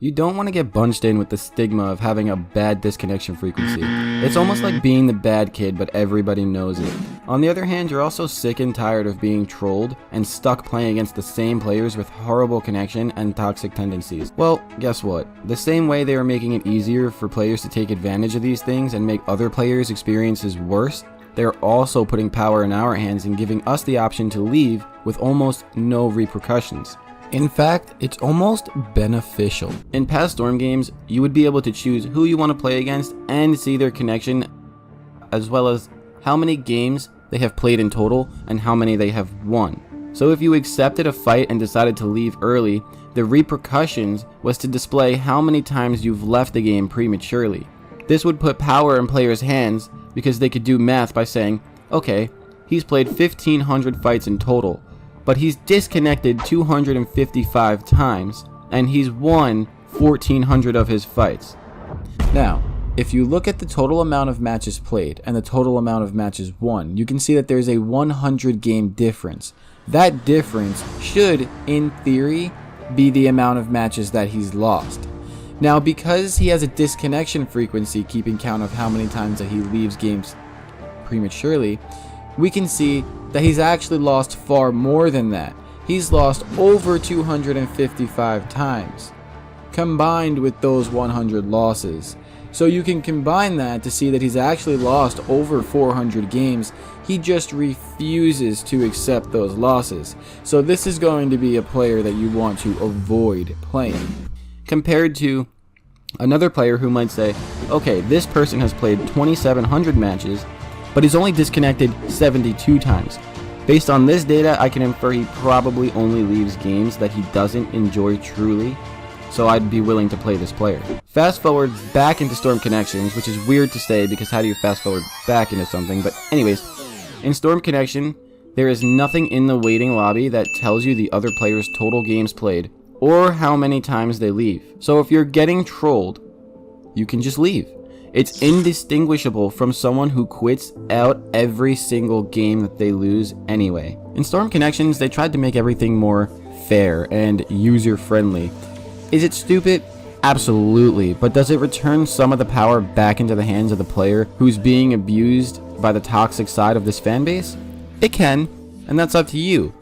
You don't want to get bunched in with the stigma of having a bad disconnection frequency. It's almost like being the bad kid, but everybody knows it. On the other hand, you're also sick and tired of being trolled and stuck playing against the same players with horrible connection and toxic tendencies. Well, guess what? The same way they are making it easier for players to take advantage of these things and make other players' experiences worse, they're also putting power in our hands and giving us the option to leave with almost no repercussions. In fact, it's almost beneficial. In past Storm games, you would be able to choose who you want to play against and see their connection, as well as how many games they have played in total and how many they have won. So if you accepted a fight and decided to leave early, the repercussions was to display how many times you've left the game prematurely. This would put power in players' hands because they could do math by saying, okay, he's played 1,500 fights in total, but he's disconnected 255 times, and he's won 1,400 of his fights. Now, if you look at the total amount of matches played and the total amount of matches won, you can see that there's a 100 game difference. That difference should, in theory, be the amount of matches that he's lost. Now, because he has a disconnection frequency keeping count of how many times that he leaves games prematurely, we can see that he's actually lost far more than that. He's lost over 255 times, combined with those 100 losses. So you can combine that to see that he's actually lost over 400 games. He just refuses to accept those losses. So this is going to be a player that you want to avoid playing. Compared to another player who might say, okay, this person has played 2,700 matches, but he's only disconnected 72 times. Based on this data, I can infer he probably only leaves games that he doesn't enjoy truly, so I'd be willing to play this player. Fast forward back into Storm Connections, which is weird to say because how do you fast forward back into something, but anyways, in Storm Connection, there is nothing in the waiting lobby that tells you the other player's total games played or how many times they leave. So if you're getting trolled, you can just leave. It's indistinguishable from someone who quits out every single game that they lose anyway. In Storm Connections, they tried to make everything more fair and user-friendly. Is it stupid? Absolutely. But does it return some of the power back into the hands of the player who's being abused by the toxic side of this fanbase? It can, and that's up to you.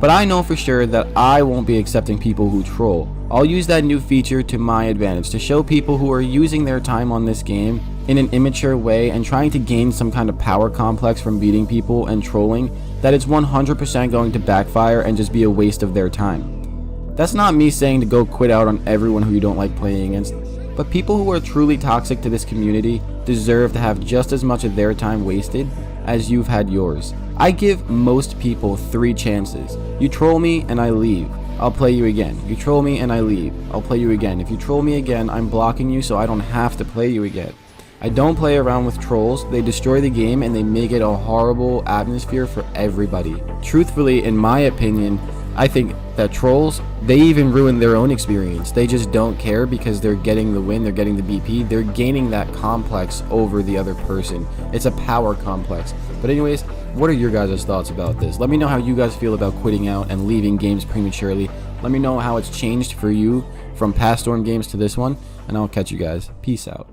But I know for sure that I won't be accepting people who troll. I'll use that new feature to my advantage to show people who are using their time on this game in an immature way and trying to gain some kind of power complex from beating people and trolling that it's 100% going to backfire and just be a waste of their time. That's not me saying to go quit out on everyone who you don't like playing against, but people who are truly toxic to this community deserve to have just as much of their time wasted as you've had yours. I give most people 3 chances. You troll me and I leave. I'll play you again. You troll me and I leave. I'll play you again. If you troll me again, I'm blocking you so I don't have to play you again. I don't play around with trolls. They destroy the game and they make it a horrible atmosphere for everybody. Truthfully, in my opinion, I think that trolls, they even ruin their own experience. They just don't care because they're getting the win, they're getting the BP, they're gaining that complex over the other person. It's a power complex. But anyways, what are your guys' thoughts about this? Let me know how you guys feel about quitting out and leaving games prematurely. Let me know how it's changed for you from past Storm games to this one, and I'll catch you guys. Peace out.